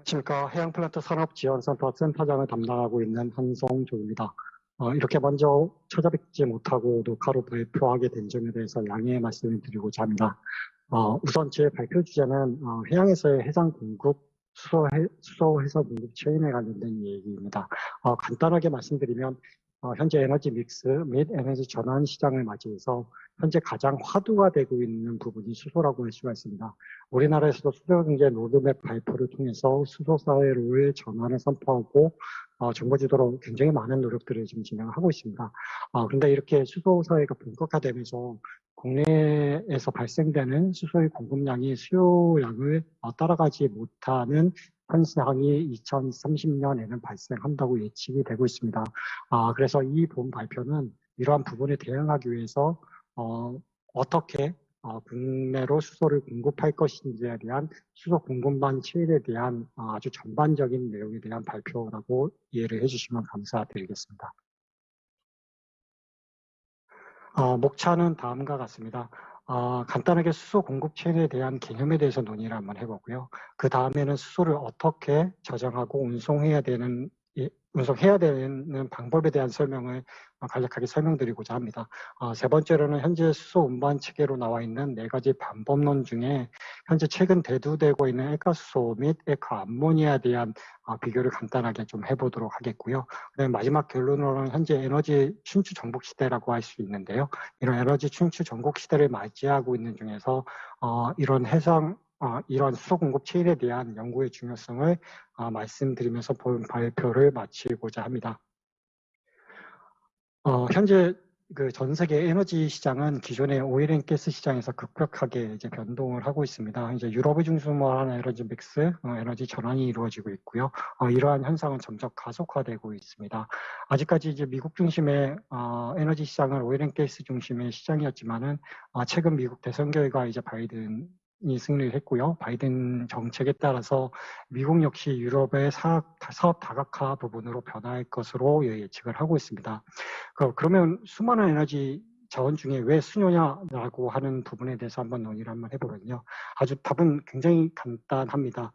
안녕하십니까. 해양플란트 산업지원센터 센터장을 담당하고 있는 한성조입니다. 이렇게 먼저 찾아뵙지 못하고 녹화로 발표하게 된 점에 대해서 양해의 말씀을 드리고자 합니다. 우선 제 발표 주제는 해양에서의 해상 공급, 수소 해서 공급 체인에 관련된 얘기입니다. 간단하게 말씀드리면 현재 에너지 믹스 및 에너지 전환 시장을 맞이해서 현재 가장 화두가 되고 있는 부분이 수소라고 할 수가 있습니다. 우리나라에서도 수소경제 로드맵 발표를 통해서 수소 사회로의 전환을 선포하고 정부 주도로 굉장히 많은 노력들을 지금 진행하고 있습니다. 그런데 이렇게 수소 사회가 본격화되면서 국내에서 발생되는 수소의 공급량이 수요량을 따라가지 못하는 현상이 2030년에는 발생한다고 예측이 되고 있습니다. 그래서 이 본 발표는 이러한 부분에 대응하기 위해서 어떻게 국내로 수소를 공급할 것인지에 대한 수소 공급망 체인에 대한 아주 전반적인 내용에 대한 발표라고 이해를 해주시면 감사드리겠습니다. 목차는 다음과 같습니다. 간단하게 수소 공급 체인에 대한 개념에 대해서 논의를 한번 해보고요. 그 다음에는 수소를 어떻게 저장하고 운송해야 되는 방법에 대한 설명을 간략하게 설명드리고자 합니다. 세 번째로는 현재 수소 운반 체계로 나와 있는 4가지 방법론 중에 현재 최근 대두되고 있는 액화수소 및 액화암모니아에 대한 비교를 간단하게 좀 해보도록 하겠고요. 그다음에 마지막 결론으로는 현재 에너지 춘추 전국 시대라고 할 수 있는데요. 이런 에너지 춘추 전국 시대를 맞이하고 있는 중에서 이런 수소 공급 체인에 대한 연구의 중요성을 말씀드리면서 본 발표를 마치고자 합니다. 현재 전 세계 에너지 시장은 기존의 오일앤가스 시장에서 급격하게 이제 변동을 하고 있습니다. 이제 유럽을 중심으로 하는 에너지 믹스, 에너지 전환이 이루어지고 있고요. 이러한 현상은 점점 가속화되고 있습니다. 아직까지 이제 미국 중심의 에너지 시장은 오일앤가스 중심의 시장이었지만은 최근 미국 대선 결과 이제 바이든이 승리를 했고요. 바이든 정책에 따라서 미국 역시 유럽의 사업 다각화 부분으로 변화할 것으로 예측을 하고 있습니다. 그러면 수많은 에너지 자원 중에 왜 수소냐라고 하는 부분에 대해서 한번 논의를 한번 해보면요. 답은 굉장히 간단합니다.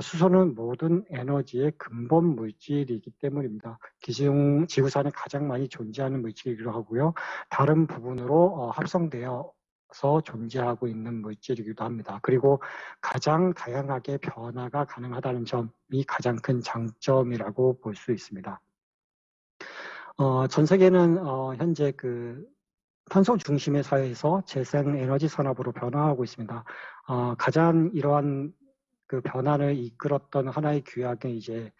수소는 모든 에너지의 근본 물질이기 때문입니다. 지구상에 가장 많이 존재하는 물질이기도 하고요. 다른 부분으로 합성되어서 존재하고 있는 물질이기도 합니다. 그리고 가장 다양하게 변화가 가능하다는 점이 가장 큰 장점이라고 볼 수 있습니다. 전 세계는 현재 탄소 중심의 사회에서 재생에너지 산업으로 변화하고 있습니다. 가장 이러한 변화를 이끌었던 하나의 규약은 이제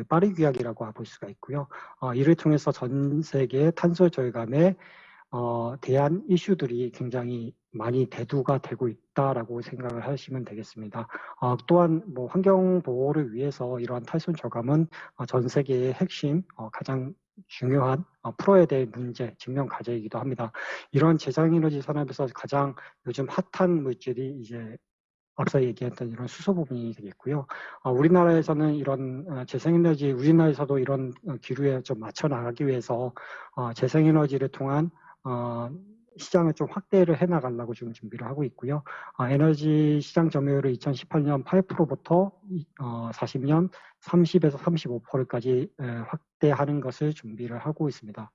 파리 규약이라고 볼 수가 있고요. 이를 통해서 전 세계 탄소 절감에 대한 이슈들이 굉장히 많이 대두가 되고 있다라고 생각을 하시면 되겠습니다. 또한 환경 보호를 위해서 이러한 탄소 저감은 전 세계의 핵심 가장 중요한 풀어야 될 문제, 직면 과제이기도 합니다. 이런 재생에너지 산업에서 가장 요즘 핫한 물질이 이제 앞서 얘기했던 이런 수소 부분이 되겠고요. 우리나라에서는 이런 우리나라에서도 이런 기류에 좀 맞춰 나가기 위해서 재생에너지를 통한 시장을 좀 확대를 해 나가려고 지금 준비를 하고 있고요. 에너지 시장 점유율을 2018년 8%부터 40년 30에서 35%까지 확대하는 것을 준비를 하고 있습니다.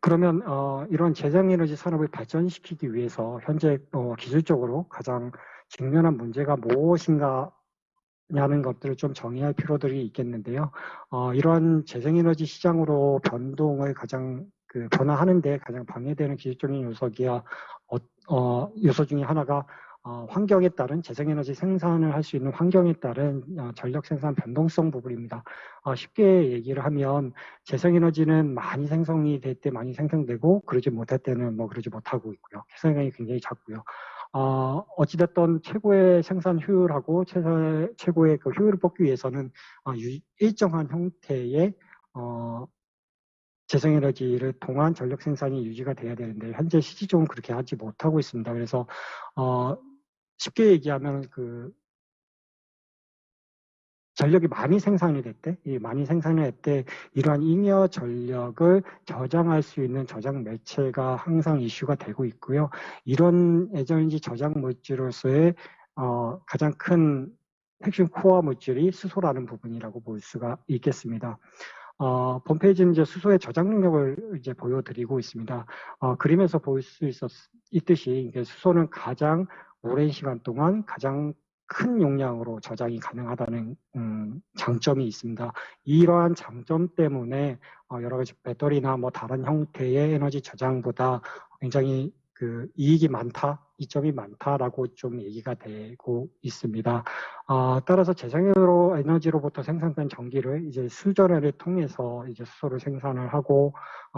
그러면 이런 재생에너지 산업을 발전시키기 위해서 현재 기술적으로 가장 직면한 문제가 무엇인가 냐는 것들을 좀 정의할 필요들이 있겠는데요. 이런 재생에너지 시장으로 변동을 변화하는데 가장 방해되는 기술적인 요소 중에 하나가 환경에 따른 재생에너지 생산을 할 수 있는 환경에 따른 전력 생산 변동성 부분입니다. 쉽게 얘기를 하면 재생에너지는 많이 생성이 될 때 많이 생성되고 그러지 못할 때는 그러지 못하고 있고요. 생산량이 굉장히 작고요. 어찌됐든 최고의 생산 효율하고 최고의 효율을 뽑기 위해서는 일정한 형태의 재생에너지를 통한 전력 생산이 유지가 돼야 되는데 현재 실질적으로 그렇게 하지 못하고 있습니다. 그래서 쉽게 얘기하면 전력이 많이 생산이 됐대. 이 많이 생산이 됐대. 이러한 잉여 전력을 저장할 수 있는 저장 매체가 항상 이슈가 되고 있고요. 이런 에너지 저장 물질로서의 가장 큰 핵심 코어 물질이 수소라는 부분이라고 볼 수가 있겠습니다. 본 페이지는 이제 수소의 저장 능력을 이제 보여드리고 있습니다. 그림에서 볼 수 있듯이 수소는 가장 오랜 시간 동안 가장 큰 용량으로 저장이 가능하다는 장점이 있습니다. 이러한 장점 때문에 여러 가지 배터리나 뭐 다른 형태의 에너지 저장보다 굉장히 그 이익이 많다, 이점이 많다라고 좀 얘기가 되고 있습니다. 따라서 재생에너지로 에너지로부터 생산된 전기를 이제 수전해를 통해서 이제 수소를 생산을 하고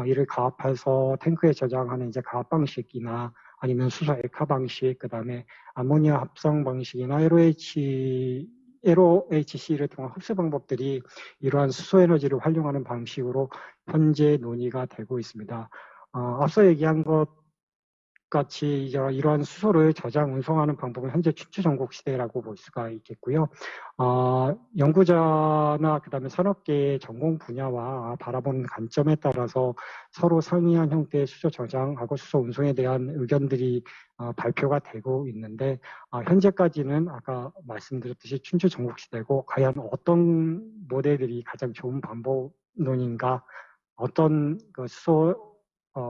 이를 가압해서 탱크에 저장하는 이제 가압 방식이나 아니면 수소 액화 방식, 그 다음에 아모니아 합성 방식이나 LOHC를 통한 흡수 방법들이 이러한 수소 에너지를 활용하는 방식으로 현재 논의가 되고 있습니다. 앞서 얘기한 것 같이 이러한 수소를 저장, 운송하는 방법은 현재 춘추전국 시대라고 볼 수가 있겠고요. 연구자나 그다음에 산업계의 전공 분야와 바라보는 관점에 따라서 서로 상이한 형태의 수소 저장하고 수소 운송에 대한 의견들이 발표가 되고 있는데 현재까지는 아까 말씀드렸듯이 춘추전국 시대고 과연 어떤 모델들이 가장 좋은 방법론인가, 어떤 그 수소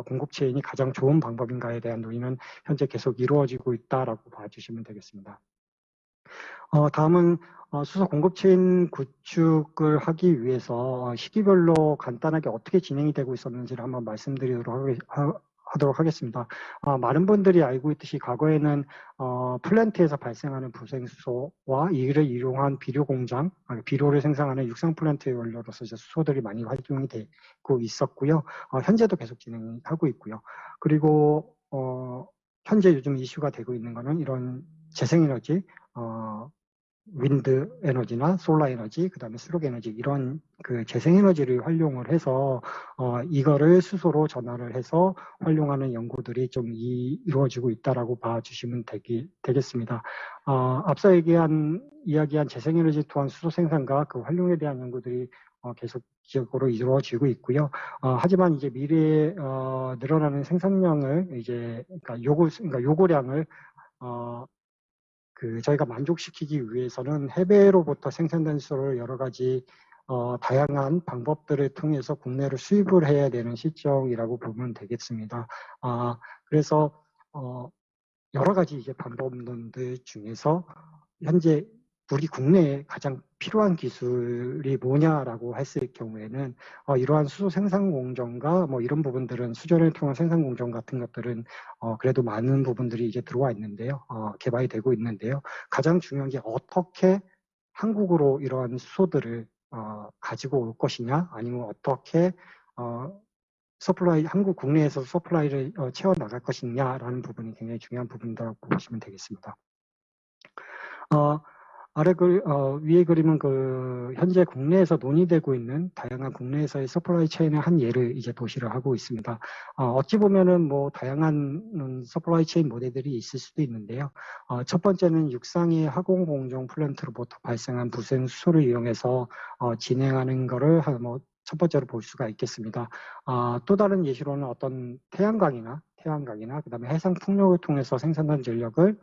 공급 체인이 가장 좋은 방법인가에 대한 논의는 현재 계속 이루어지고 있다라고 봐주시면 되겠습니다. 다음은 수소 공급 체인 구축을 하기 위해서 시기별로 간단하게 어떻게 진행이 되고 있었는지를 한번 말씀드리도록 하도록 하겠습니다. 많은 분들이 알고 있듯이 과거에는 플랜트에서 발생하는 부생수소와 이를 이용한 비료 공장, 비료를 생산하는 육상 플랜트의 원료로서 이제 수소들이 많이 활용이 되고 있었고요. 현재도 계속 진행하고 있고요. 그리고 현재 요즘 이슈가 되고 있는 것은 이런 재생에너지, 윈드 에너지나 솔라 에너지, 그 다음에 수력 에너지, 이런 그 재생에너지를 활용을 해서 이거를 수소로 전환을 해서 활용하는 연구들이 좀 이루어지고 있다라고 봐주시면 되겠습니다. 앞서 이야기한 재생에너지 또한 수소 생산과 그 활용에 대한 연구들이 계속적으로 이루어지고 있고요. 하지만 이제 미래에 늘어나는 생산량을 그러니까 요구량을 저희가 만족시키기 위해서는 해외로부터 생산된 수소를 여러 가지 다양한 방법들을 통해서 국내로 수입을 해야 되는 시점이라고 보면 되겠습니다. 그래서 여러 가지 이제 방법론들 중에서 현재 우리 국내에 가장 필요한 기술이 뭐냐라고 했을 경우에는 이러한 수소 생산 공정과 뭐 이런 부분들은 수전을 통한 생산 공정 같은 것들은 그래도 많은 부분들이 이제 들어와 있는데요. 개발이 되고 있는데요. 가장 중요한 게 어떻게 한국으로 이러한 수소들을 가지고 올 것이냐, 아니면 어떻게 한국 국내에서 서플라이를 채워 나갈 것이냐라는 부분이 굉장히 중요한 부분이라고 보시면 되겠습니다. 위에 그림은 현재 국내에서 논의되고 있는 다양한 국내에서의 서플라이 체인의 한 예를 이제 도시를 하고 있습니다. 어찌 보면은 뭐 다양한 서플라이 체인 모델들이 있을 수도 있는데요. 첫 번째는 육상의 하공 공정 플랜트로부터 발생한 부생 수소를 이용해서 진행하는 거를 첫 번째로 볼 수가 있겠습니다. 또 다른 예시로는 어떤 태양광이나 그다음에 해상 풍력을 통해서 생산된 전력을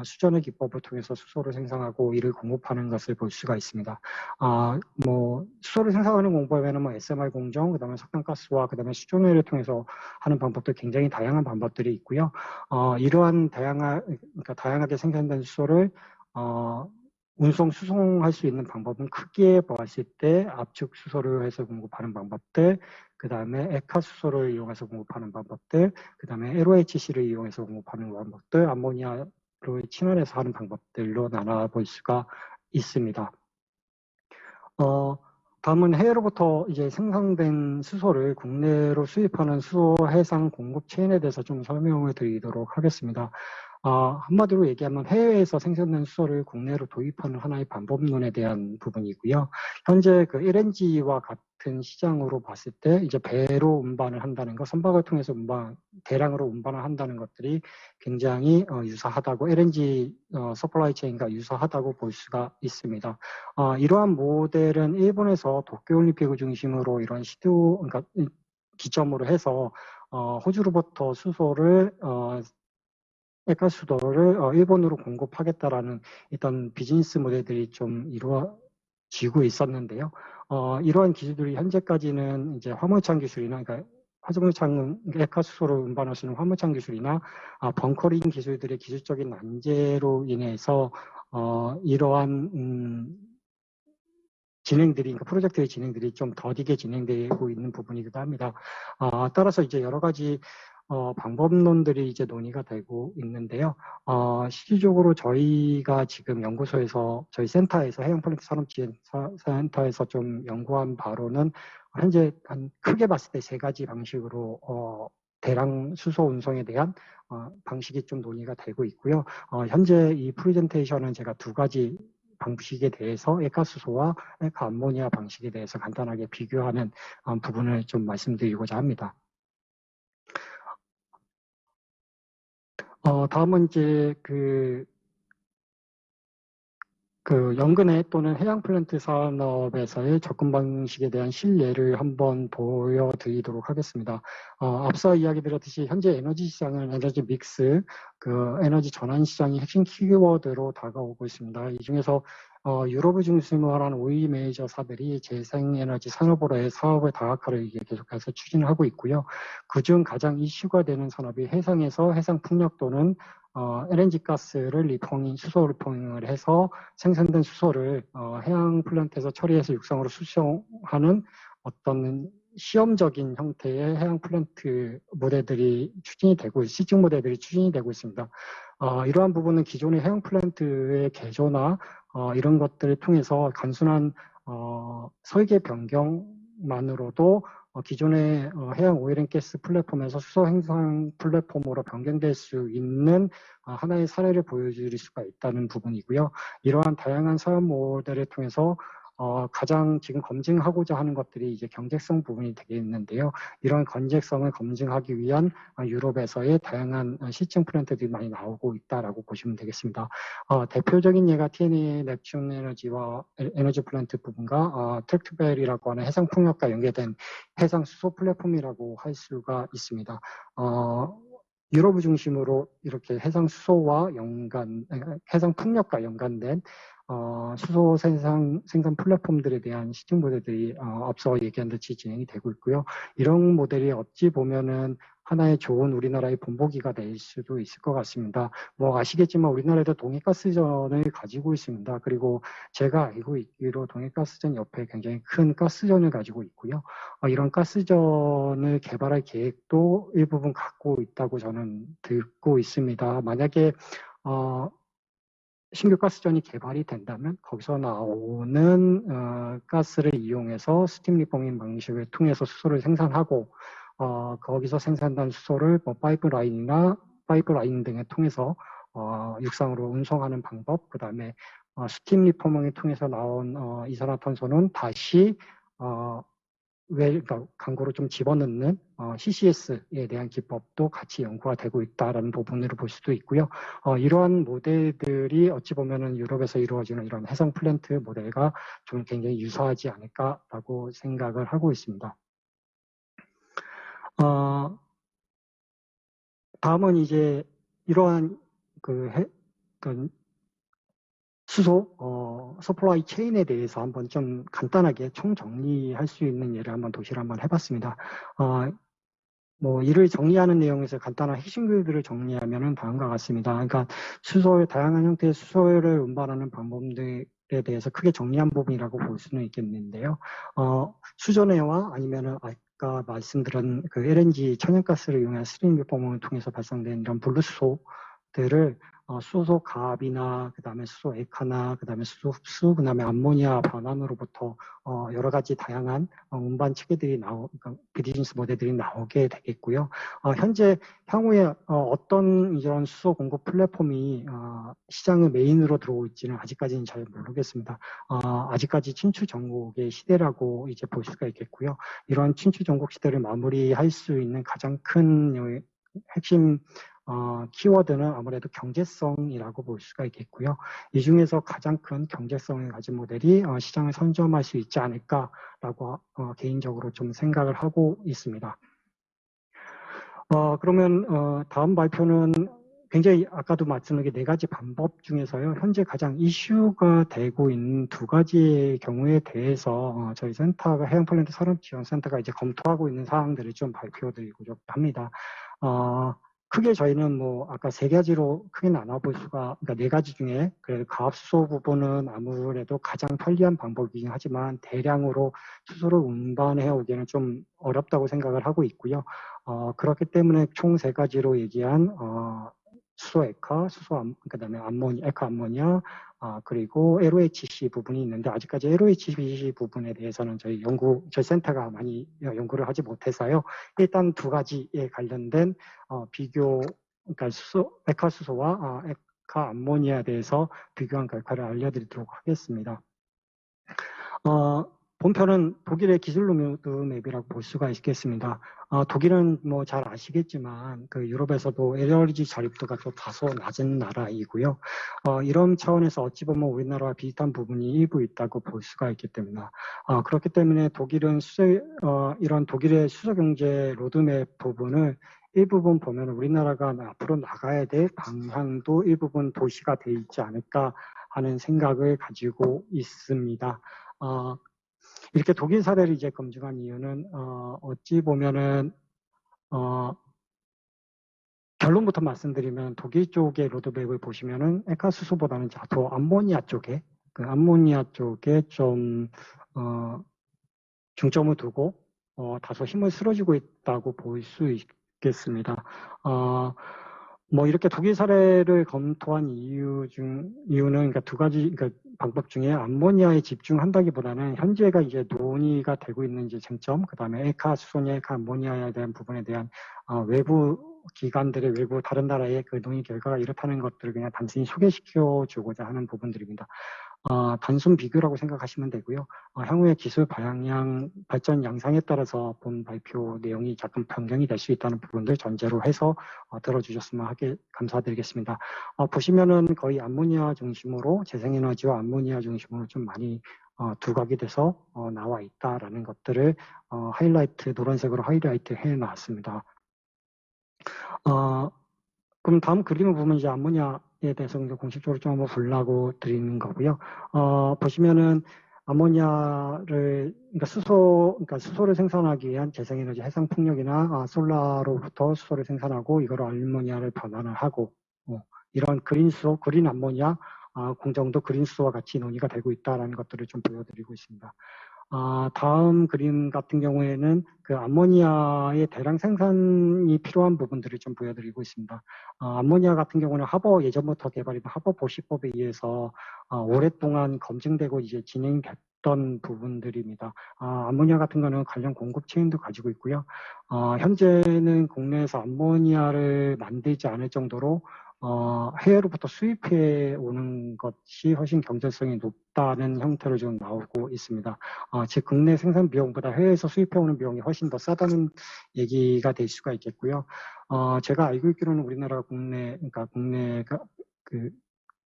수전의 기법을 통해서 수소를 생산하고 이를 공급하는 것을 볼 수가 있습니다. 수소를 생산하는 공법에는 SMR 공정, 그다음에 석탄가스와 그다음에 수조매를 통해서 하는 방법도 굉장히 다양한 방법들이 있고요. 이러한 다양하게 생산된 수소를 수송할 수 있는 방법은 크게 보았을 때 압축 수소를 해서 공급하는 방법들, 그 다음에 액화 수소를 이용해서 공급하는 방법들, 그 다음에 LOHC를 이용해서 공급하는 방법들, 암모니아를 친환해서 하는 방법들로 나눠볼 수가 있습니다. 다음은 해외로부터 이제 생산된 수소를 국내로 수입하는 수소 해상 공급 체인에 대해서 좀 설명을 드리도록 하겠습니다. 한마디로 얘기하면 해외에서 생산된 수소를 국내로 도입하는 하나의 방법론에 대한 부분이고요. 현재 그 LNG와 같은 시장으로 봤을 때 이제 배로 운반을 한다는 것, 선박을 통해서 대량으로 운반을 한다는 것들이 굉장히 유사하다고 LNG 서플라이 체인과 유사하다고 볼 수가 있습니다. 이러한 모델은 일본에서 도쿄올림픽을 중심으로 이런 그러니까 기점으로 해서 호주로부터 액화수도를 일본으로 공급하겠다라는 일단 비즈니스 모델들이 좀 이루어지고 있었는데요. 이러한 기술들이 현재까지는 이제 화물차 기술이나, 그러니까 액화수소를 운반할 수 있는 화물차 기술이나 벙커링 기술들의 기술적인 난제로 인해서 이러한 그러니까 프로젝트의 진행들이 좀 더디게 진행되고 있는 부분이기도 합니다. 따라서 이제 여러 가지 방법론들이 이제 논의가 되고 있는데요. 실질적으로 저희가 지금 연구소에서, 저희 센터에서, 해양플랜트 산업지원센터에서 좀 연구한 바로는 현재 크게 봤을 때 세 가지 방식으로 대량 수소 운송에 대한 방식이 좀 논의가 되고 있고요. 현재 이 프레젠테이션은 제가 두 가지 방식에 대해서 액화수소와 액화암모니아 방식에 대해서 간단하게 비교하는 부분을 좀 말씀드리고자 합니다. 다음은 이제 그 연근해 또는 해양 플랜트 산업에서의 접근 방식에 대한 실례를 한번 보여드리도록 하겠습니다. 앞서 이야기 드렸듯이 현재 에너지 시장은 에너지 믹스, 에너지 전환 시장이 핵심 키워드로 다가오고 있습니다. 이 중에서 유럽을 중심으로 하는 5위 메이저사들이 재생에너지 산업으로의 사업의 다각화를 계속해서 추진하고 있고요. 그중 가장 이슈가 되는 산업이 해상에서 해상 풍력 또는 LNG 가스를 수소 리포닝을 해서 생산된 수소를 해양 플랜트에서 처리해서 육상으로 수송하는 어떤 시험적인 형태의 해양 플랜트 모델들이 시증 모델들이 추진이 되고 있습니다. 이러한 부분은 기존의 해양 플랜트의 개조나 이런 것들을 통해서 단순한 설계 변경만으로도 기존의 해양 오일앤가스 플랫폼에서 수소 생산 플랫폼으로 변경될 수 있는 하나의 사례를 보여드릴 수가 있다는 부분이고요. 이러한 다양한 사업 모델을 통해서 가장 지금 검증하고자 하는 것들이 이제 경제성 부분이 되겠는데요. 이런 경제성을 검증하기 위한 유럽에서의 다양한 시증 플랜트들이 많이 나오고 있다라고 보시면 되겠습니다. 대표적인 예가 TNA 넵튠 에너지와 에너지 플랜트 부분과 트랙트벨이라고 하는 해상 풍력과 연계된 해상 수소 플랫폼이라고 할 수가 있습니다. 유럽을 중심으로 이렇게 해상 풍력과 연관된 수소 생산 플랫폼들에 대한 시중 모델들이 앞서 얘기한 듯이 진행이 되고 있고요. 이런 모델이 어찌 보면은 하나의 좋은 우리나라의 본보기가 될 수도 있을 것 같습니다. 뭐 아시겠지만 우리나라에도 동해가스전을 가지고 있습니다. 그리고 제가 알고 있기로 동해가스전 옆에 굉장히 큰 가스전을 가지고 있고요. 이런 가스전을 개발할 계획도 일부분 갖고 있다고 저는 듣고 있습니다. 만약에 신규 가스전이 개발이 된다면 거기서 나오는 가스를 이용해서 스팀 리포밍 방식을 통해서 수소를 생산하고 거기서 생산된 수소를 뭐 파이프라인 등을 통해서 육상으로 운송하는 방법, 그 다음에 스팀 리포밍을 통해서 나온 이산화탄소는 다시 그러니까 광고로 좀 집어넣는 CCS에 대한 기법도 같이 연구가 되고 있다라는 부분으로 볼 수도 있고요. 이러한 모델들이 어찌 보면은 유럽에서 이루어지는 이런 해상 플랜트 모델과 좀 굉장히 유사하지 않을까라고 생각을 하고 있습니다. 다음은 이제 이러한 수소 서플라이 체인에 대해서 한번 좀 간단하게 총정리할 수 있는 예를 한번 도시를 한번 해봤습니다. 뭐 이를 정리하는 내용에서 간단한 핵심들을 정리하면은 다음과 같습니다. 그러니까 다양한 형태의 수소를 운반하는 방법들에 대해서 크게 정리한 부분이라고 볼 수는 있겠는데요. 수전해와 아니면은 아까 말씀드린 그 LNG 천연가스를 이용한 스트림 리포밍을 통해서 발생된 이런 블루수소들을 수소 가압이나 그다음에 수소 액화나 그다음에 수소 흡수, 그다음에 암모니아 반환으로부터 여러 가지 다양한 운반 체계들이 그러니까 비즈니스 모델들이 나오게 되겠고요. 현재 향후에 어떤 이런 수소 공급 플랫폼이 시장의 메인으로 들어올지는 아직까지는 잘 모르겠습니다. 아직까지 친추 전국의 시대라고 이제 볼 수가 있겠고요. 이런 친추 전국 시대를 마무리할 수 있는 가장 큰 핵심 키워드는 아무래도 경제성이라고 볼 수가 있겠고요. 이 중에서 가장 큰 경제성을 가진 모델이 시장을 선점할 수 있지 않을까라고 개인적으로 좀 생각을 하고 있습니다. 그러면 다음 발표는 굉장히 아까도 말씀드린 4가지 방법 중에서요. 현재 가장 이슈가 되고 있는 2가지의 경우에 대해서 저희 센터가 해양플랜트 산업지원센터가 이제 검토하고 있는 사항들을 좀 발표드리고자 합니다. 크게 저희는 뭐 아까 3가지로 크게 나눠볼 수가, 그러니까 4가지 중에 그래도 가압수소 부분은 아무래도 가장 편리한 방법이긴 하지만 대량으로 수소를 운반해 오기에는 좀 어렵다고 생각을 하고 있고요. 그렇기 때문에 총 3가지로 얘기한 수소 액화, 그다음에 액화 암모니아, 그리고 LOHC 부분이 있는데 아직까지 LOHC 부분에 대해서는 저희 센터가 많이 연구를 하지 못해서요. 일단 2가지에 관련된 비교, 그러니까 액화 수소와 액화 암모니아에 대해서 비교한 결과를 알려드리도록 하겠습니다. 본편은 독일의 기술 로드맵이라고 볼 수가 있겠습니다. 독일은 뭐 잘 아시겠지만 그 유럽에서도 에너지 자립도가 좀 다소 낮은 나라이고요. 이런 차원에서 어찌 보면 우리나라와 비슷한 부분이 일부 있다고 볼 수가 있기 때문에 그렇기 때문에 독일은 이런 독일의 수소 경제 로드맵 부분을 일부분 보면 우리나라가 앞으로 나가야 될 방향도 일부분 도시가 돼 있지 않을까 하는 생각을 가지고 있습니다. 이렇게 독일 사례를 이제 검증한 이유는 어찌 보면은 결론부터 말씀드리면 독일 쪽의 로드맵을 보시면은 액화수소보다는 더 암모니아 쪽에 좀 중점을 두고 다소 힘을 실어주고 있다고 볼 수 있겠습니다. 뭐 이렇게 독일 사례를 검토한 이유는 그러니까 2가지 그러니까 방법 중에 암모니아에 집중한다기보다는 현재가 이제 논의가 되고 있는 이제 쟁점, 그다음에 액화 수소냐 액화 암모니아에 대한 부분에 대한 외부 기관들의 외부 다른 나라의 그 논의 결과가 이렇다는 것들을 그냥 단순히 소개시켜 주고자 하는 부분들입니다. 단순 비교라고 생각하시면 되고요. 향후의 기술 발전 양상에 따라서 본 발표 내용이 약간 변경이 될 수 있다는 부분들 전제로 해서 들어주셨으면 감사드리겠습니다. 보시면은 거의 암모니아 중심으로 재생에너지와 암모니아 중심으로 좀 많이 두각이 돼서 나와 있다라는 것들을 노란색으로 하이라이트 해 놨습니다. 그럼 다음 그림을 보면 이제 암모니아에 대해서 공식적으로 좀 한번 보려고 드리는 거고요. 보시면은 암모니아를 그러니까 수소를 생산하기 위한 재생에너지 해상 풍력이나 솔라로부터 수소를 생산하고 이거로 암모니아를 변환을 하고 이런 그린 암모니아 공정도 그린 수소와 같이 논의가 되고 있다라는 것들을 좀 보여드리고 있습니다. 다음 그림 같은 경우에는 그 암모니아의 대량 생산이 필요한 부분들을 좀 보여드리고 있습니다. 암모니아 같은 경우는 예전부터 개발된 하버 보시법에 의해서 오랫동안 검증되고 이제 진행됐던 부분들입니다. 암모니아 같은 거는 관련 공급 체인도 가지고 있고요. 현재는 국내에서 암모니아를 만들지 않을 정도로 해외로부터 수입해 오는 것이 훨씬 경제성이 높다는 형태로 좀 나오고 있습니다. 즉 국내 생산 비용보다 해외에서 수입해 오는 비용이 훨씬 더 싸다는 얘기가 될 수가 있겠고요. 제가 알고 있기로는 우리나라 그러니까 국내가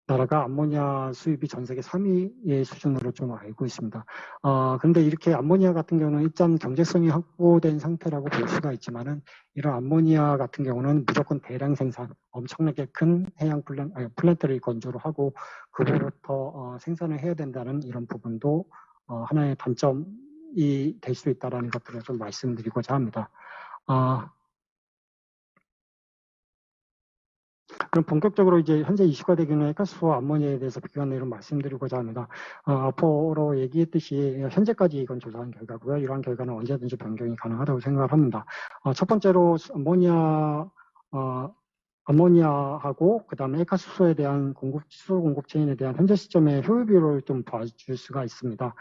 나라가 암모니아 수입이 전 세계 3위의 수준으로 좀 알고 있습니다. 그런데 이렇게 암모니아 같은 경우는 일단 경제성이 확보된 상태라고 볼 수가 있지만은 이런 암모니아 같은 경우는 무조건 대량 생산, 엄청나게 큰 해양 플랜트를 건조를 하고 그로부터 생산을 해야 된다는 이런 부분도 하나의 단점이 될 수 있다는 것들을 좀 말씀드리고자 합니다. 그럼 본격적으로 이제 현재 이슈가 되고 있는 액화수소와 암모니아에 대해서 비교한 내용 말씀드리고자 합니다. 앞으로 얘기했듯이 현재까지 이건 조사한 결과고요. 이러한 결과는 언제든지 변경이 가능하다고 생각을 합니다. 첫 번째로 암모니아 암모니아하고 그다음에 액화수소에 대한 수소 공급 체인에 대한 현재 시점의 효율 비율을 좀 봐줄 수가 있습니다.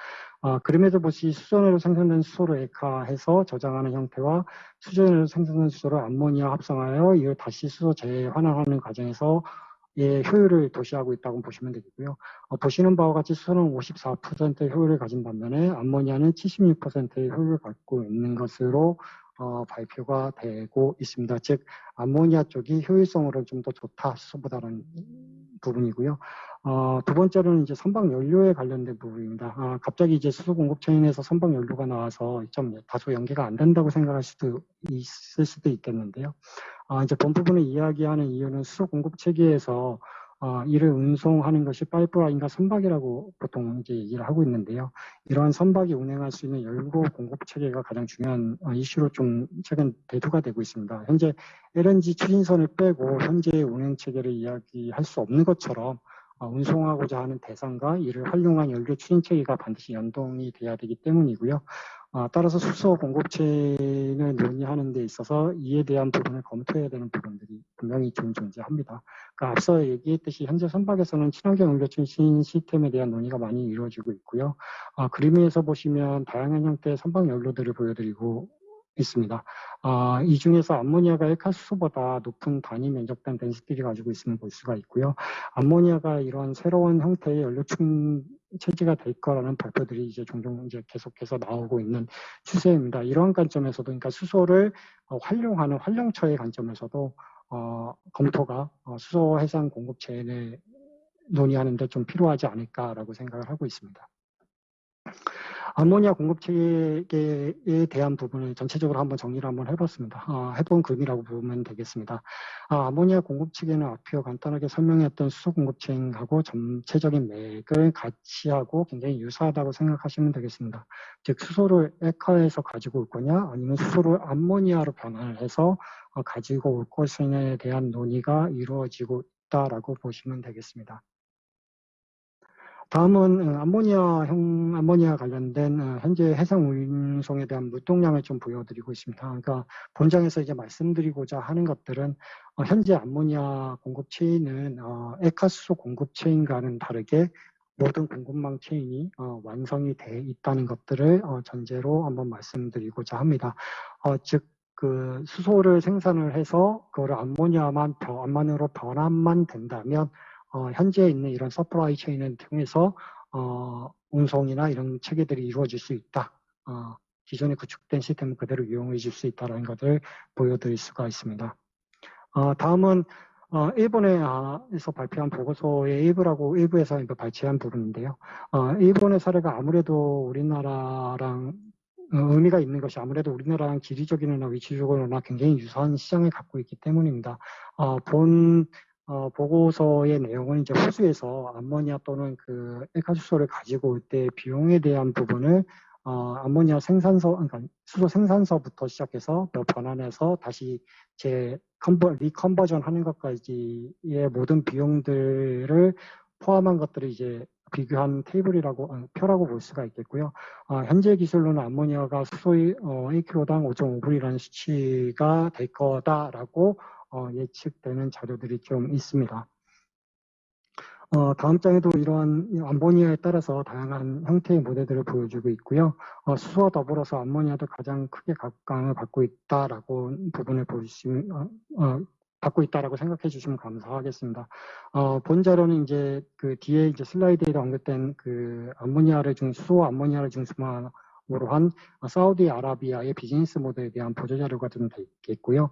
그림에도 보시 수소연으로 생성된 수소를 액화해서 저장하는 형태와 수소연으로 생성된 수소를 암모니아 합성하여 이를 다시 수소 재환원하는 과정에서 의 효율을 도시하고 있다고 보시면 되겠고요. 보시는 바와 같이 수소는 54%의 효율을 가진 반면에 암모니아는 76%의 효율을 갖고 있는 것으로 발표가 되고 있습니다. 즉 암모니아 쪽이 효율성으로 좀 더 좋다 수소보다는 부분이고요. 두 번째로는 이제 선박 연료에 관련된 부분입니다. 갑자기 이제 수소 공급 체인에서 선박 연료가 나와서 좀 다소 연계가 안 된다고 생각할 수도 있을 수도 있겠는데요. 이제 본 부분을 이야기하는 이유는 수소 공급 체계에서 이를 운송하는 것이 파이프라인과 선박이라고 보통 이제 얘기를 하고 있는데요. 이러한 선박이 운행할 수 있는 연료 공급 체계가 가장 중요한 이슈로 좀 최근 대두가 되고 있습니다. 현재 LNG 추진선을 빼고 현재의 운행 체계를 이야기할 수 없는 것처럼 운송하고자 하는 대상과 이를 활용한 연료 추진 체계가 반드시 연동이 돼야 되기 때문이고요. 따라서 수소 공급체를 논의하는 데 있어서 이에 대한 부분을 검토해야 되는 부분들이 분명히 좀 존재합니다. 그러니까 앞서 얘기했듯이 현재 선박에서는 친환경 연료 추진 시스템에 대한 논의가 많이 이루어지고 있고요. 그림에서 보시면 다양한 형태의 선박 연료들을 보여드리고 있습니다. 이 중에서 암모니아가 액화수소보다 높은 단위 면적단 덴시티를 가지고 있음을 볼 수가 있고요. 암모니아가 이런 새로운 형태의 연료 충 체제가 될 거라는 발표들이 이제 종종 이제 계속해서 나오고 있는 추세입니다. 이러한 관점에서도, 그러니까 수소를 활용하는 활용처의 관점에서도 검토가 수소 해상 공급 체인을 논의하는데 좀 필요하지 않을까라고 생각을 하고 있습니다. 암모니아 공급 체계에 대한 부분을 전체적으로 한번 정리를 한번 해봤습니다. 해본 그림이라고 보면 되겠습니다. 암모니아 공급 체계는 앞서 간단하게 설명했던 수소 공급 체인하고 전체적인 맥을 같이 하고 굉장히 유사하다고 생각하시면 되겠습니다. 즉 수소를 액화해서 가지고 올 거냐 아니면 수소를 암모니아로 변환을 해서 가지고 올 것에 대한 논의가 이루어지고 있다라고 보시면 되겠습니다. 다음은 암모니아 관련된 현재 해상 운송에 대한 물동량을 좀 보여드리고 있습니다. 그러니까 본장에서 이제 말씀드리고자 하는 것들은 현재 암모니아 공급 체인은 액화수소 공급 체인과는 다르게 모든 공급망 체인이 완성이 돼 있다는 것들을 전제로 한번 말씀드리고자 합니다. 즉 그 수소를 생산을 해서 그거를 암모니아만으로 변환만 된다면 현재 있는 이런 서플라이 체인을 통해서 운송이나 이런 체계들이 이루어질 수 있다. 기존에 구축된 시스템을 그대로 이용해 줄 수 있다는 것을 보여드릴 수가 있습니다. 다음은 일본에서 발표한 보고서의 일부에서 발췌한 부분인데요. 일본의 사례가 아무래도 우리나라랑 의미가 있는 것이 아무래도 우리나라랑 지리적이나 위치적으로나 굉장히 유사한 시장을 갖고 있기 때문입니다. 본 보고서의 내용은 이제 호주에서 암모니아 또는 그 액화수소를 가지고 올 때 비용에 대한 부분을 암모니아 생산서, 그러니까 수소 생산서부터 시작해서 변환해서 다시 리컨버전 하는 것까지의 모든 비용들을 포함한 것들을 이제 비교한 표라고 볼 수가 있겠고요. 현재 기술로는 암모니아가 수소의 1kg당 5.5불이라는 수치가 될 거다라고 예측되는 자료들이 좀 있습니다. 다음 장에도 이러한 암모니아에 따라서 다양한 형태의 모델들을 보여주고 있고요. 수소와 더불어서 암모니아도 가장 크게 각광을 받고 있다라고 부분을 받고 있다라고 생각해 주시면 감사하겠습니다. 본 자료는 이제 그 뒤에 이제 슬라이드에 언급된 그 수소 암모니아를 중심으로 한 사우디아라비아의 비즈니스 모델에 대한 보조 자료가 좀 되겠고요.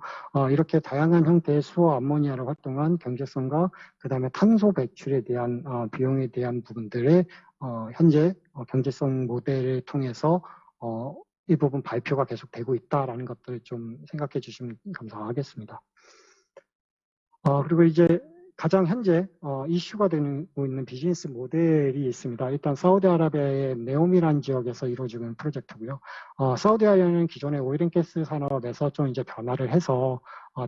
이렇게 다양한 형태의 수소 암모니아를 활동한 경제성과 그 다음에 탄소 배출에 대한 비용에 대한 부분들의 현재 경제성 모델을 통해서 이 부분 발표가 계속되고 있다라는 것들을 좀 생각해 주시면 감사하겠습니다. 그리고 이제 가장 현재 이슈가 되고 있는 비즈니스 모델이 있습니다. 일단 사우디아라비아의 네옴이라는 지역에서 이루어지는 프로젝트고요. 사우디아라비아는 기존의 오일앤가스 산업에서 좀 이제 변화를 해서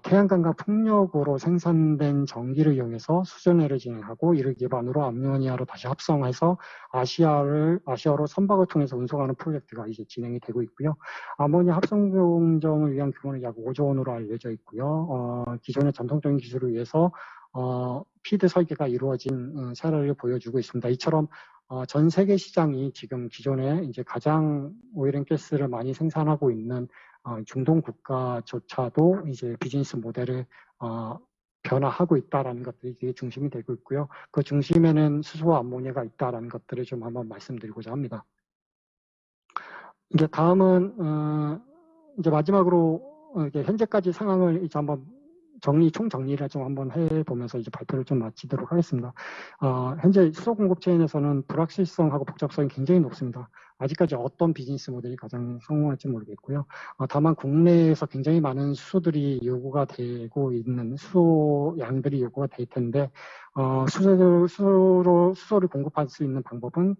태양광과 풍력으로 생산된 전기를 이용해서 수전해를 진행하고 이를 기반으로 암모니아로 다시 합성해서 아시아로 선박을 통해서 운송하는 프로젝트가 이제 진행이 되고 있고요. 아모니아 합성 공정을 위한 규모는 약 5조 원으로 알려져 있고요. 기존의 전통적인 기술을 위해서 피드 설계가 이루어진 사례를 보여주고 있습니다. 이처럼 전 세계 시장이 지금 기존에 이제 가장 오일앤가스를 많이 생산하고 있는 중동 국가조차도 이제 비즈니스 모델을 변화하고 있다라는 것들이 되게 중심이 되고 있고요. 그 중심에는 수소와 암모니아가 있다라는 것들을 좀 한번 말씀드리고자 합니다. 이제 다음은 이제 마지막으로 이제 현재까지 상황을 이제 한번 총정리를 좀 한번 해보면서 이제 발표를 좀 마치도록 하겠습니다. 현재 수소 공급 체인에서는 불확실성하고 복잡성이 굉장히 높습니다. 아직까지 어떤 비즈니스 모델이 가장 성공할지 모르겠고요. 다만 국내에서 굉장히 많은 수소들이 요구가 되고 있는 수소 양들이 요구가 될 텐데 수소를 공급할 수 있는 방법은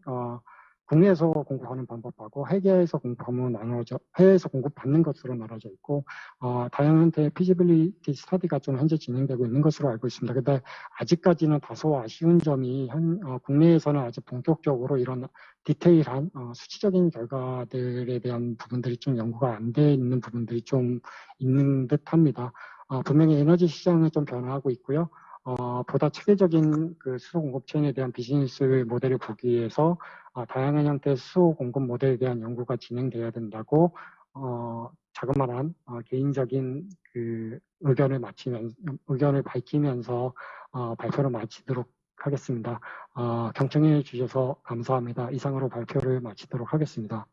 국내에서 공급하는 방법하고 해외에서 공급받는 것으로 나눠져 있고 다양한 피지빌리티 스터디가 좀 현재 진행되고 있는 것으로 알고 있습니다. 근데 아직까지는 다소 아쉬운 점이 국내에서는 아직 본격적으로 이런 디테일한 수치적인 결과들에 대한 부분들이 좀 연구가 안 돼 있는 부분들이 좀 있는 듯합니다. 분명히 에너지 시장은 좀 변화하고 있고요. 보다 체계적인 그 수소 공급 체인에 대한 비즈니스 모델을 보기 위해서 다양한 형태의 수소 공급 모델에 대한 연구가 진행돼야 된다고 자그마한 개인적인 그 의견을 밝히면서 발표를 마치도록 하겠습니다. 경청해 주셔서 감사합니다. 이상으로 발표를 마치도록 하겠습니다.